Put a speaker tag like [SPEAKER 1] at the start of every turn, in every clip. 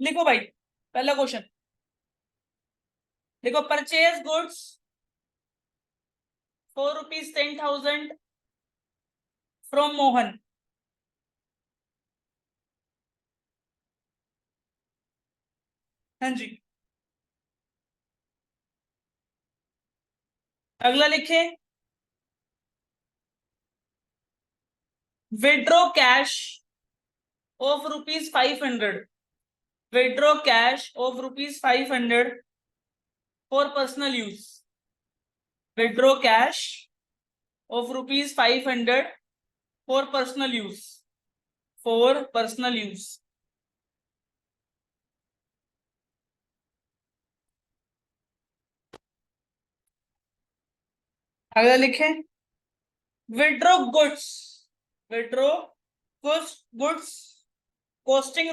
[SPEAKER 1] लिखो भाई, पहला क्वेश्चन देखो, परचेज गुड्स ₹410,000 फ्रॉम मोहन। हाँ जी। अगला लिखे, withdraw cash of ₹500, withdraw cash of ₹500 for personal use, withdraw cash of ₹500 for personal use, for personal use. अगला लिखे, withdraw goods, withdraw goods costing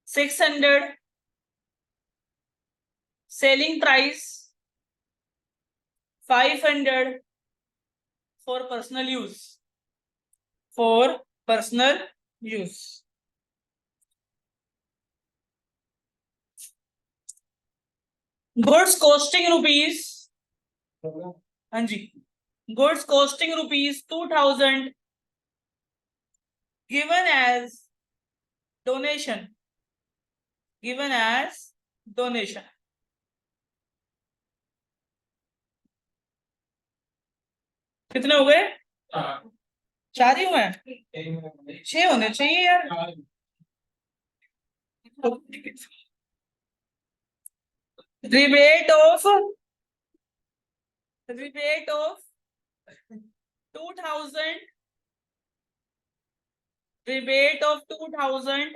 [SPEAKER 1] ₹600, selling price 500 for personal use, for personal use. Goods costing rupees, हाँ जी, goods costing ₹2,000 given as donation, given as donation. कितने हो गए? 4 ही हुए हैं, 6 होने चाहिए यार। Rebate of 2,000, rebate of 2,000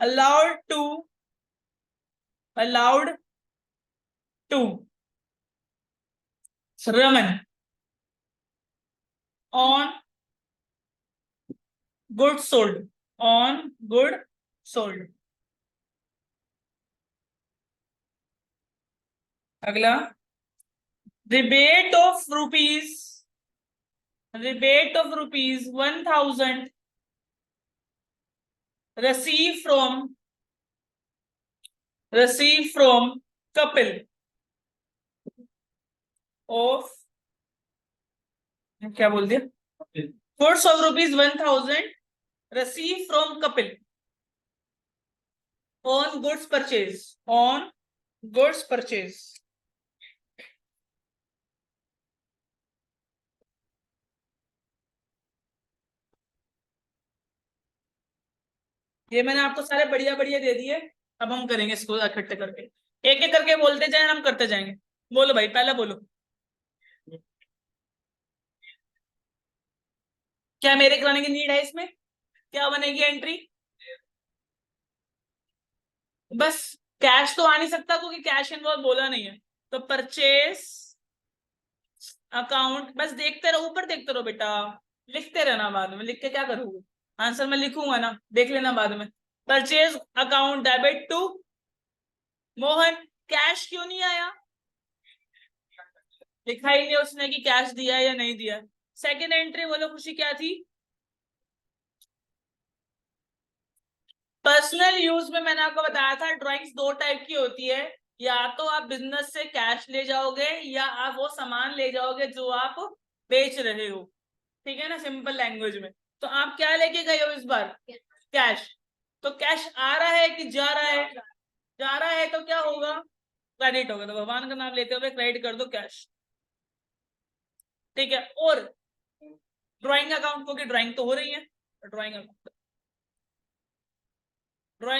[SPEAKER 1] allowed to Raman on goods sold, on good sold। अगला, rebate of ₹1,000 received from couple of, क्या बोल दिया, goods of ₹1,000 received from couple on goods purchase, on goods purchase। ये मैंने आपको सारे बढ़िया बढ़िया दे दिए। अब हम करेंगे इसको इकट्ठे करके, एक एक करके बोलते जाए, हम करते जाएंगे। बोलो भाई, पहला बोलो, क्या मेरे कराने की नीड है इसमें? क्या बनेगी एंट्री? बस कैश तो आ नहीं सकता क्योंकि कैश इनवॉल्व बोला नहीं है, तो परचेस अकाउंट, बस देखते रहो, ऊपर देखते रहो बेटा, लिखते रहना, बाद में लिख के क्या करोगे, आंसर मैं लिखूंगा ना, देख लेना बाद में। Purchase account debit to Mohan. Cash क्यों नहीं आया? लिखा ही नहीं उसने कि कैश दिया या नहीं दिया। सेकंड एंट्री बोलो खुशी, क्या थी? पर्सनल यूज में मैंने आपको बताया था ड्राइंग्स 2 टाइप की होती है, या तो आप बिजनेस से कैश ले जाओगे या आप वो सामान ले जाओगे जो आप बेच रहे हो, ठीक है ना, सिंपल लैंग्वेज में। तो आप क्या लेके गए हो इस बार? कैश। तो कैश आ रहा है कि जा रहा है? जा रहा है, तो क्या होगा? क्रेडिट होगा। तो भगवान का नाम लेते हुए क्रेडिट कर दो कैश, ठीक है। और ड्राइंग अकाउंट, क्योंकि ड्राइंग तो हो रही है, drawing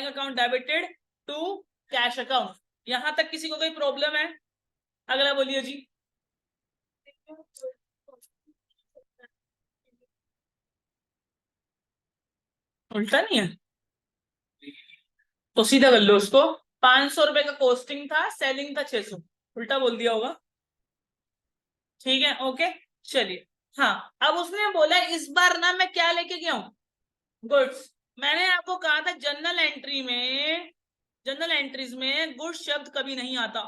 [SPEAKER 1] account debited to cash account. यहां तक किसी को कोई प्रॉब्लम है? अगला बोलिए जी। उल्टा नहीं है तो सीधा कर लो उसको। 500 रुपए का कॉस्टिंग था, सेलिंग था 600, उल्टा बोल दिया होगा, ठीक है, ओके। चलिए, हाँ, अब उसने बोला इस बार ना मैं क्या लेके गया हूं? गुड्स। मैंने आपको कहा था जनरल एंट्रीज में गुड शब्द कभी नहीं आता,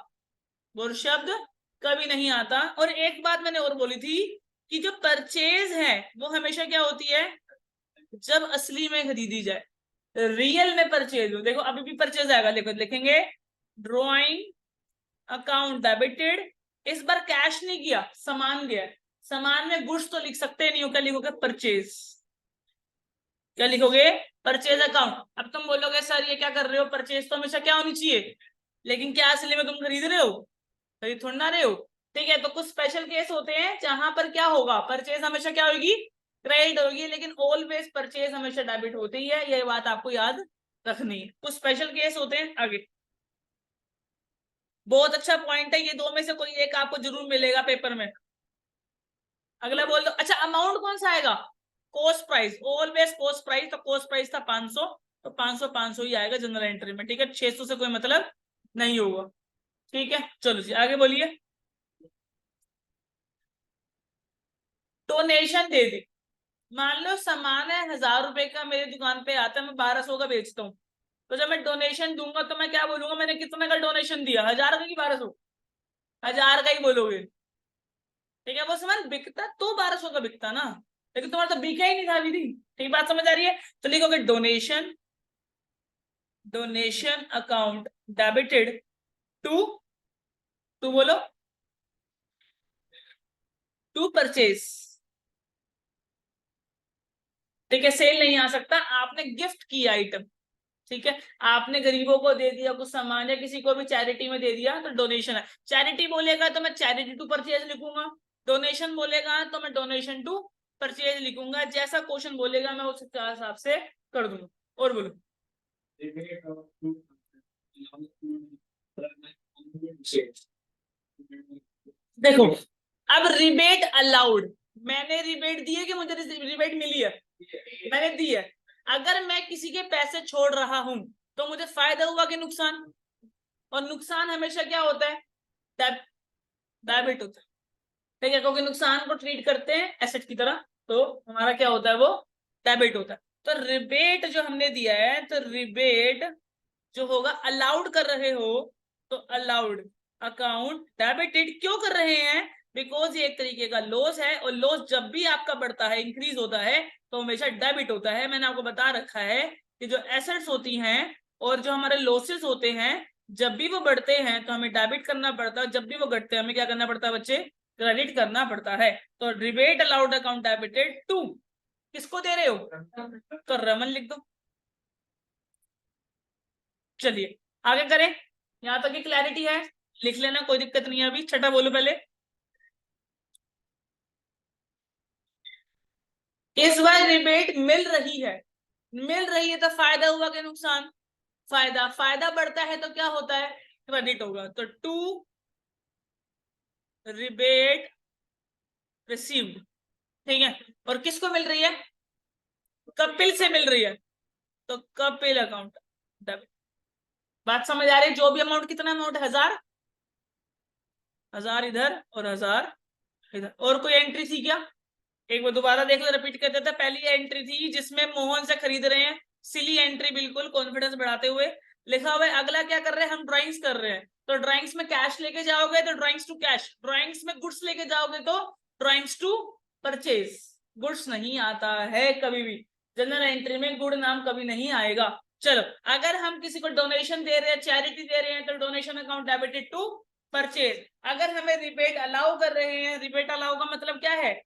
[SPEAKER 1] गुड शब्द कभी नहीं आता। और एक बात मैंने और बोली थी कि जो परचेज है वो हमेशा क्या होती है? जब असली में खरीदी जाए, रियल में परचेज हो। देखो अभी भी परचेज आएगा, देखो लिखेंगे ड्रॉइंग अकाउंट डेबिटेड। इस बार कैश नहीं किया, सामान गया। सामान में गुड्स तो लिख सकते नहीं हो, क्या लिखोगे? परचेज। क्या लिखोगे? Purchase account. अब तुम बोलोगे सर ये क्या कर रहे हो, परचेज तो हमेशा क्या होनी चाहिए, लेकिन क्या असली में तुम खरीद रहे हो? खरीद थोड़ी ना रहे हो। ठीक है, तो कुछ स्पेशल केस होते हैं जहां पर क्या होगा, परचेज हमेशा क्या होगी, क्रेडिट होगी, लेकिन ऑलवेज परचेज हमेशा डेबिट होती है। ये बात आपको याद रखनी है। कुछ स्पेशल केस होते हैं आगे। बहुत अच्छा पॉइंट है ये, दो में से कोई एक आपको जरूर मिलेगा पेपर में। अगला बोल दो। अच्छा, अमाउंट कौन सा आएगा? Cost price, always cost price. तो कॉस्ट प्राइस था 500, तो 500 500 ही आएगा जनरल एंट्री में। ठीक है, 600 से कोई मतलब नहीं होगा। ठीक है, चलो जी आगे बोलिए। डोनेशन दे दी। मान लो सामान है 1000 रुपए का, मेरी दुकान पे आता है, मैं 1200 का बेचता हूँ। तो जब मैं डोनेशन दूंगा तो मैं क्या बोलूंगा, मैंने कितने का डोनेशन दिया, 1000 का कि 1200? 1000 का ही बोलोगे। ठीक है, वो सामान बिकता तो 1200 का बिकता ना, लेकिन तुम्हारा तो बिका ही नहीं था विधि। ठीक, बात समझ आ रही है? तो लिखोगे donation, donation account debited to, to बोलो, टू परचेज। ठीक है, सेल नहीं आ सकता, आपने गिफ्ट की आइटम। ठीक है, आपने गरीबों को दे दिया कुछ सामान, या किसी को भी चैरिटी में दे दिया, तो डोनेशन है। चैरिटी बोलेगा तो मैं चैरिटी टू परचेज लिखूंगा, डोनेशन बोलेगा तो मैं डोनेशन टू परचेज लिखूंगा। जैसा क्वेश्चन बोलेगा मैं उस हिसाब से कर दूंगा। और बोलो। देखो, अब रिबेट अलाउड, मैंने रिबेट दी है कि मुझे रिबेट मिली है? मैंने दी है। अगर मैं किसी के पैसे छोड़ रहा हूं तो मुझे फायदा हुआ कि नुकसान? और नुकसान हमेशा क्या होता है, डेबिट होता है। ठीक है, क्योंकि नुकसान को ट्रीट करते हैं एसेट की तरह, तो हमारा क्या होता है, वो डेबिट होता है। तो रिबेट जो हमने दिया है, तो रिबेट जो होगा, अलाउड कर रहे हो तो अलाउड अकाउंट डेबिटेड क्यों कर रहे हैं? बिकॉज ये एक तरीके का लॉस है, और लॉस जब भी आपका बढ़ता है, इंक्रीज होता है, तो हमेशा डेबिट होता है। मैंने आपको बता रखा है कि जो एसेट्स होती हैं और जो हमारे लॉसेस होते हैं, जब भी वो बढ़ते हैं तो हमें डेबिट करना पड़ता है, जब भी वो घटते हैं हमें क्या करना पड़ता है बच्चे? क्रेडिट करना पड़ता है। तो rebate allowed account debited to, किसको दे रहे हो? तो रमन लिख दो। चलिए आगे करें, यहां तक की क्लैरिटी है? लिख लेना, कोई दिक्कत नहीं है। अभी छठा बोलो पहले। इस बार रिबेट मिल रही है, मिल रही है तो फायदा हुआ कि नुकसान? फायदा। फायदा बढ़ता है तो क्या होता है? क्रेडिट होगा। तो टू रिबेट रिसीव्ड। ठीक है, और किसको मिल रही है? कपिल से मिल रही है, तो कपिल अकाउंट डेबिट। बात समझ आ रही है? जो भी अमाउंट, कितना अमाउंट? 1000, 1000 इधर और 1000 इधर। और कोई एंट्री थी क्या? एक बार दोबारा देख लो, रिपीट कर देता। पहली एंट्री थी जिसमें मोहन से खरीद रहे हैं, सिली एंट्री, बिल्कुल कॉन्फिडेंस बढ़ाते हुए लिखा हुआ है। अगला क्या कर रहे हैं, हम ड्राइंग्स कर रहे हैं, तो ड्राइंग्स में कैश लेके जाओगे तो ड्राइंग्स टू कैश, ड्राइंग्स में गुड्स लेके जाओगे तो ड्राइंग्स टू परचेज। गुड्स नहीं आता है कभी भी, जनरल एंट्री में गुड नाम कभी नहीं आएगा। चलो, अगर हम किसी को डोनेशन दे रहे हैं, चैरिटी दे रहे हैं, तो donation account debited to purchase. अगर हमें रिबेट अलाउ कर रहे हैं, रिबेट अलाउ का मतलब क्या है,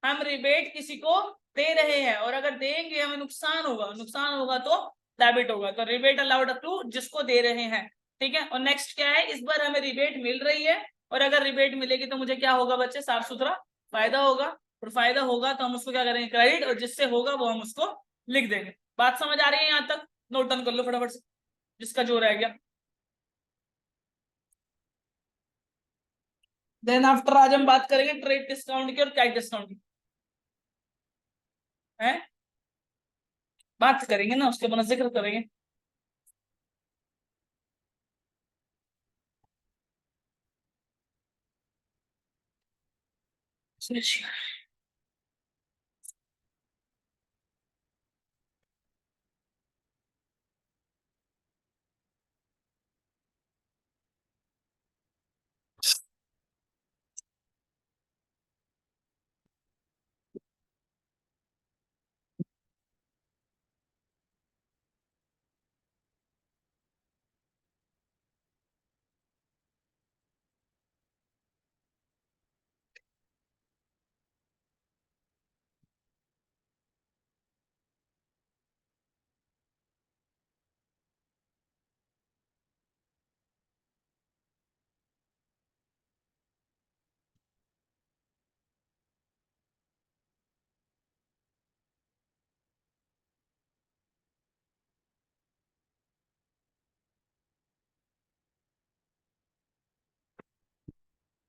[SPEAKER 1] हम रिबेट किसी को दे रहे हैं, और अगर देंगे हमें नुकसान होगा, नुकसान होगा तो डेबिट होगा। तो रिबेट अलाउड टू जिसको दे रहे हैं। ठीक है, और नेक्स्ट क्या है, इस बार हमें रिबेट मिल रही है, और अगर रिबेट मिलेगी तो मुझे क्या होगा बच्चे, साफ सुथरा फायदा होगा। और फायदा होगा तो हम उसको क्या करेंगे, क्रेडिट, और जिससे होगा वो हम उसको लिख देंगे। बात समझ आ रही है यहां तक? नोट डाउन कर लो फटाफट से, जिसका जो रह गया। देन आफ्टर आज हम बात करेंगे ट्रेड डिस्काउंट की और कैश डिस्काउंट की। है, बात करेंगे ना, उसके बाद जिक्र करेंगे।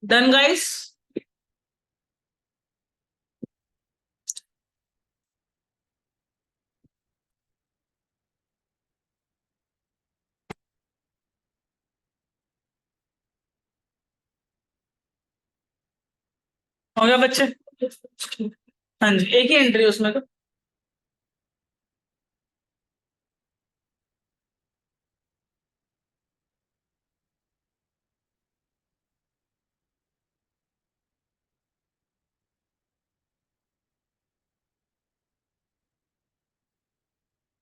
[SPEAKER 1] Done guys? हो गया बच्चे? हाँ जी, एक ही एंट्री उसमें तो।